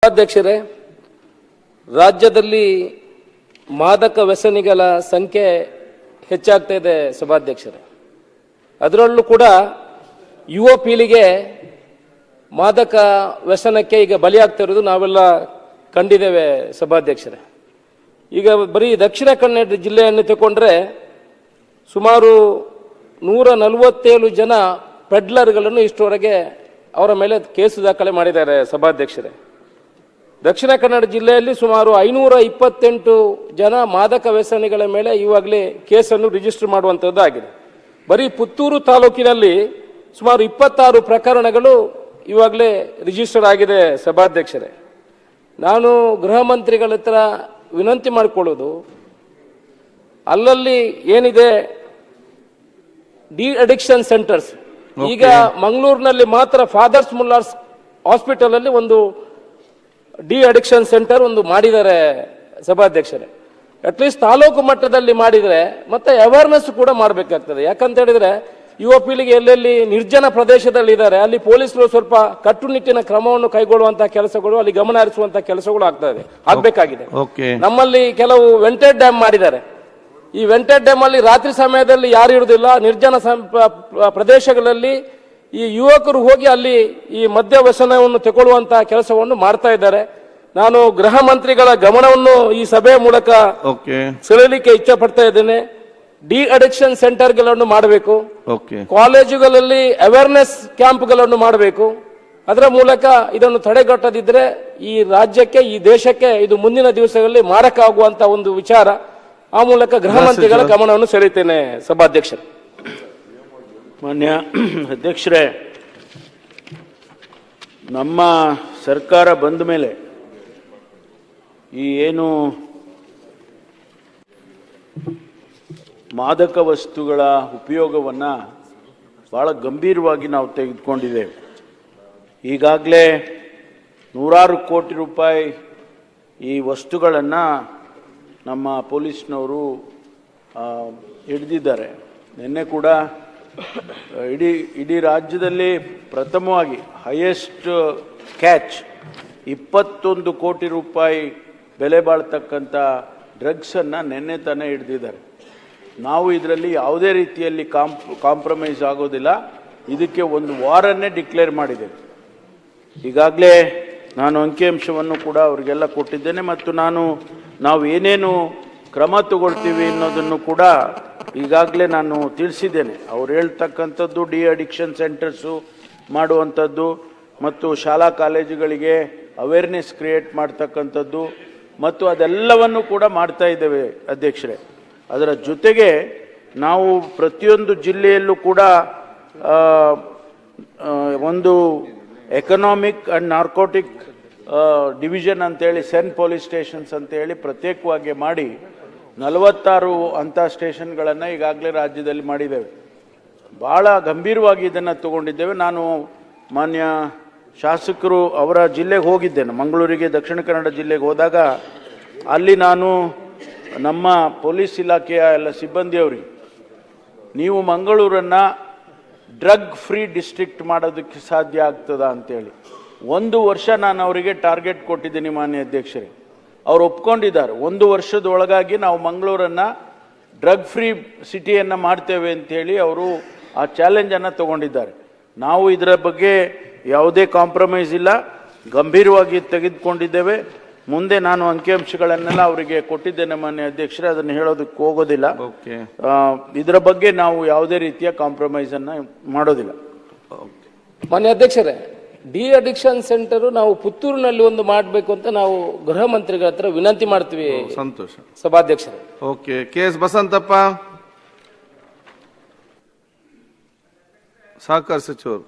ಅಧ್ಯಕ್ಷರೇ, ರಾಜ್ಯದಲ್ಲಿ ಮಾದಕ ವ್ಯಸನಿಗಳ ಸಂಖ್ಯೆ ಹೆಚ್ಚಾಗ್ತಾ ಇದೆ ಸಭಾಧ್ಯಕ್ಷರೇ. ಅದರಲ್ಲೂ ಕೂಡ ಯುವ ಪೀಳಿಗೆ ಮಾದಕ ವ್ಯಸನಕ್ಕೆ ಈಗ ಬಲಿಯಾಗ್ತಾ ನಾವೆಲ್ಲ ಕಂಡಿದ್ದೇವೆ ಸಭಾಧ್ಯಕ್ಷರೇ. ಈಗ ಬರೀ ದಕ್ಷಿಣ ಕನ್ನಡ ಜಿಲ್ಲೆಯನ್ನು ತಗೊಂಡ್ರೆ ಸುಮಾರು 147 ಜನ ಪೆಡ್ಲರ್ಗಳನ್ನು ಇಷ್ಟವರೆಗೆ ಅವರ ಮೇಲೆ ಕೇಸು ದಾಖಲೆ ಮಾಡಿದ್ದಾರೆ ಸಭಾಧ್ಯಕ್ಷರೇ. ದಕ್ಷಿಣ ಕನ್ನಡ ಜಿಲ್ಲೆಯಲ್ಲಿ ಸುಮಾರು 528 ಜನ ಮಾದಕ ವ್ಯಸನಿಗಳ ಮೇಲೆ ಇವಾಗಲೇ ಕೇಸನ್ನು ರಿಜಿಸ್ಟರ್ ಮಾಡುವಂಥದ್ದಾಗಿದೆ. ಬರೀ ಪುತ್ತೂರು ತಾಲೂಕಿನಲ್ಲಿ ಸುಮಾರು 26 ಪ್ರಕರಣಗಳು ಇವಾಗಲೇ ರಿಜಿಸ್ಟರ್ ಆಗಿದೆ ಸಭಾಧ್ಯಕ್ಷರೇ. ನಾನು ಗೃಹ ಮಂತ್ರಿಗಳ ಹತ್ರ ವಿನಂತಿ ಮಾಡಿಕೊಳ್ಳೋದು, ಅಲ್ಲಲ್ಲಿ ಏನಿದೆ ಡಿ ಅಡಿಕ್ಷನ್ ಸೆಂಟರ್ಸ್, ಈಗ ಮಂಗಳೂರಿನಲ್ಲಿ ಮಾತ್ರ ಫಾದರ್ಸ್ ಮುಲ್ಲಾರ್ಸ್ ಹಾಸ್ಪಿಟಲ್ ಅಲ್ಲಿ ಒಂದು ಡಿ ಅಡಿಕ್ಷನ್ ಸೆಂಟರ್ ಒಂದು ಮಾಡಿದ್ದಾರೆ ಸಭಾಧ್ಯಕ್ಷರೇ. ಅಟ್ಲೀಸ್ಟ್ ತಾಲೂಕು ಮಟ್ಟದಲ್ಲಿ ಮಾಡಿದ್ರೆ ಮತ್ತೆ ಅವೇರ್ನೆಸ್ ಕೂಡ ಮಾಡಬೇಕಾಗ್ತದೆ. ಯಾಕಂತ ಹೇಳಿದ್ರೆ ಯುವ ಪೀಳಿಗೆ ಎಲ್ಲೆಲ್ಲಿ ನಿರ್ಜನ ಪ್ರದೇಶದಲ್ಲಿ ಇದ್ದಾರೆ ಅಲ್ಲಿ ಪೊಲೀಸರು ಸ್ವಲ್ಪ ಕಟ್ಟುನಿಟ್ಟಿನ ಕ್ರಮವನ್ನು ಕೈಗೊಳ್ಳುವಂತಹ ಕೆಲಸಗಳು, ಅಲ್ಲಿ ಗಮನ ಹರಿಸುವಂತಹ ಕೆಲಸಗಳು ಆಗ್ಬೇಕಾಗಿದೆ. ನಮ್ಮಲ್ಲಿ ಕೆಲವು ವೆಂಟೆಡ್ ಡ್ಯಾಮ್ ಮಾಡಿದ್ದಾರೆ. ಈ ವೆಂಟೆಡ್ ಡ್ಯಾಮ್ ಅಲ್ಲಿ ರಾತ್ರಿ ಸಮಯದಲ್ಲಿ ಯಾರು ಇರುವುದಿಲ್ಲ, ನಿರ್ಜನ ಪ್ರದೇಶಗಳಲ್ಲಿ ಈ ಯುವಕರು ಹೋಗಿ ಅಲ್ಲಿ ಈ ಮದ್ಯ ವ್ಯಸನವನ್ನು ತಗೊಳ್ಳುವಂತಹ ಕೆಲಸವನ್ನು ಮಾಡ್ತಾ ಇದ್ದಾರೆ. ನಾನು ಗೃಹ ಮಂತ್ರಿಗಳ ಗಮನವನ್ನು ಈ ಸಭೆಯ ಮೂಲಕ ಸೆಳೆಯಲಿಕ್ಕೆ ಇಚ್ಛೆ ಪಡ್ತಾ ಇದ್ದೇನೆ. ಡಿ ಅಡಿಕ್ಷನ್ ಸೆಂಟರ್ಗಳನ್ನು ಮಾಡಬೇಕು, ಕಾಲೇಜುಗಳಲ್ಲಿ ಅವೇರ್ನೆಸ್ ಕ್ಯಾಂಪ್ಗಳನ್ನು ಮಾಡಬೇಕು. ಅದರ ಮೂಲಕ ಇದನ್ನು ತಡೆಗಟ್ಟದಿದ್ರೆ ಈ ರಾಜ್ಯಕ್ಕೆ, ಈ ದೇಶಕ್ಕೆ ಇದು ಮುಂದಿನ ದಿವಸಗಳಲ್ಲಿ ಮಾರಕ ಆಗುವಂತ ಒಂದು ವಿಚಾರ. ಆ ಮೂಲಕ ಗೃಹ ಮಂತ್ರಿಗಳ ಗಮನವನ್ನು ಸೆಳೆಯುತ್ತೇನೆ ಸಭಾಧ್ಯಕ್ಷರು. ಮಾನ್ಯ ಅಧ್ಯಕ್ಷರೇ, ನಮ್ಮ ಸರ್ಕಾರ ಬಂದ ಮೇಲೆ ಈ ಏನು ಮಾದಕ ವಸ್ತುಗಳ ಉಪಯೋಗವನ್ನು ಬಹಳ ಗಂಭೀರವಾಗಿ ನಾವು ತೆಗೆದುಕೊಂಡಿದ್ದೇವೆ. ಈಗಾಗಲೇ ನೂರಾರು ಕೋಟಿ ರೂಪಾಯಿ ಈ ವಸ್ತುಗಳನ್ನು ನಮ್ಮ ಪೊಲೀಸ್ನವರು ಹಿಡಿದಿದ್ದಾರೆ. ನಿನ್ನೆ ಕೂಡ ಇಡೀ ರಾಜ್ಯದಲ್ಲಿ ಪ್ರಥಮವಾಗಿ ಹೈಯೆಸ್ಟ್ ಕ್ಯಾಚ್ 21 ಕೋಟಿ ರೂಪಾಯಿ ಬೆಲೆ ಬಾಳ್ತಕ್ಕಂಥ ಡ್ರಗ್ಸನ್ನು ನಿನ್ನೆ ತಾನೇ ಹಿಡಿದಿದ್ದಾರೆ. ನಾವು ಇದರಲ್ಲಿ ಯಾವುದೇ ರೀತಿಯಲ್ಲಿ ಕಾಂಪ್ರಮೈಸ್ ಆಗೋದಿಲ್ಲ. ಇದಕ್ಕೆ ಒಂದು ವಾರನ್ನೇ ಡಿಕ್ಲೇರ್ ಮಾಡಿದ್ದೇವೆ. ಈಗಾಗಲೇ ನಾನು ಅಂಕಿಅಂಶವನ್ನು ಕೂಡ ಅವರಿಗೆಲ್ಲ ಕೊಟ್ಟಿದ್ದೇನೆ ಮತ್ತು ನಾವು ಏನೇನು ಕ್ರಮ ತಗೊಳ್ತೀವಿ ಅನ್ನೋದನ್ನು ಕೂಡ ಈಗಾಗಲೇ ನಾನು ತಿಳಿಸಿದ್ದೇನೆ. ಅವ್ರು ಹೇಳ್ತಕ್ಕಂಥದ್ದು ಡಿ ಅಡಿಕ್ಷನ್ ಸೆಂಟರ್ಸು ಮಾಡುವಂಥದ್ದು ಮತ್ತು ಶಾಲಾ ಕಾಲೇಜುಗಳಿಗೆ ಅವೇರ್ನೆಸ್ ಕ್ರಿಯೇಟ್ ಮಾಡ್ತಕ್ಕಂಥದ್ದು ಮತ್ತು ಅದೆಲ್ಲವನ್ನು ಕೂಡ ಮಾಡ್ತಾ ಇದ್ದೇವೆ ಅಧ್ಯಕ್ಷರೇ. ಅದರ ಜೊತೆಗೆ ನಾವು ಪ್ರತಿಯೊಂದು ಜಿಲ್ಲೆಯಲ್ಲೂ ಕೂಡ ಒಂದು ಎಕನಾಮಿಕ್ ಆ್ಯಂಡ್ ನಾರ್ಕೋಟಿಕ್ ಡಿವಿಷನ್ ಅಂತೇಳಿ ಸೆನ್ ಪೊಲೀಸ್ ಸ್ಟೇಷನ್ಸ್ ಅಂತೇಳಿ ಪ್ರತ್ಯೇಕವಾಗಿ ಮಾಡಿ 46 ಅಂಥ ಸ್ಟೇಷನ್ಗಳನ್ನು ಈಗಾಗಲೇ ರಾಜ್ಯದಲ್ಲಿ ಮಾಡಿದ್ದೇವೆ. ಭಾಳ ಗಂಭೀರವಾಗಿ ಇದನ್ನು ತಗೊಂಡಿದ್ದೇವೆ. ನಾನು ಮಾನ್ಯ ಶಾಸಕರು ಅವರ ಜಿಲ್ಲೆಗೆ ಹೋಗಿದ್ದೇನೆ, ಮಂಗಳೂರಿಗೆ, ದಕ್ಷಿಣ ಕನ್ನಡ ಜಿಲ್ಲೆಗೆ ಹೋದಾಗ ಅಲ್ಲಿ ನಾನು ನಮ್ಮ ಪೊಲೀಸ್ ಇಲಾಖೆಯ ಎಲ್ಲ ಸಿಬ್ಬಂದಿಯವರಿಗೆ, ನೀವು ಮಂಗಳೂರನ್ನು ಡ್ರಗ್ ಫ್ರೀ ಡಿಸ್ಟ್ರಿಕ್ಟ್ ಮಾಡೋದಕ್ಕೆ ಸಾಧ್ಯ ಆಗ್ತದಾ ಅಂತೇಳಿ 1 ವರ್ಷ ನಾನು ಅವರಿಗೆ ಟಾರ್ಗೆಟ್ ಕೊಟ್ಟಿದ್ದೀನಿ ಮಾನ್ಯ ಅಧ್ಯಕ್ಷರೇ. ಅವ್ರು ಒಪ್ಕೊಂಡಿದ್ದಾರೆ. 1 ವರ್ಷದೊಳಗಾಗಿ ನಾವು ಮಂಗಳೂರನ್ನು ಡ್ರಗ್ ಫ್ರೀ ಸಿಟಿಯನ್ನು ಮಾಡ್ತೇವೆ ಅಂತೇಳಿ ಅವರು ಆ ಚಾಲೆಂಜನ್ನು ತಗೊಂಡಿದ್ದಾರೆ. ನಾವು ಇದರ ಬಗ್ಗೆ ಯಾವುದೇ ಕಾಂಪ್ರಮೈಸ್ ಇಲ್ಲ, ಗಂಭೀರವಾಗಿ ತೆಗೆದುಕೊಂಡಿದ್ದೇವೆ. ಮುಂದೆ ನಾನು ಅಂಕಿಅಂಶಗಳನ್ನೆಲ್ಲ ಅವರಿಗೆ ಕೊಟ್ಟಿದ್ದೇನೆ ಮಾನ್ಯ ಅಧ್ಯಕ್ಷರೇ, ಅದನ್ನು ಹೇಳೋದಕ್ಕೆ ಹೋಗೋದಿಲ್ಲ. ಇದರ ಬಗ್ಗೆ ನಾವು ಯಾವುದೇ ರೀತಿಯ ಕಾಂಪ್ರಮೈಸ್ ಅನ್ನ ಮಾಡೋದಿಲ್ಲ. ಮಾನ್ಯ ಅಧ್ಯಕ್ಷರೇ, ಡಿ ಅಡಿಕ್ಷನ್ ಸೆಂಟರ್ ನಾವು ಪುತ್ತೂರಿನಲ್ಲಿ ಒಂದು ಮಾಡಬೇಕು ಅಂತ ನಾವು ಗೃಹ ಮಂತ್ರಿಗಳ ಹತ್ರ ವಿನಂತಿ ಮಾಡ್ತೀವಿ. ಸಂತೋಷ ಸಭಾಧ್ಯಕ್ಷರೇ. ಓಕೆ. ಕೆ.ಎಸ್. ಬಸಂತಪ್ಪ, ಸಹಕಾರ ಸಚಿವರು.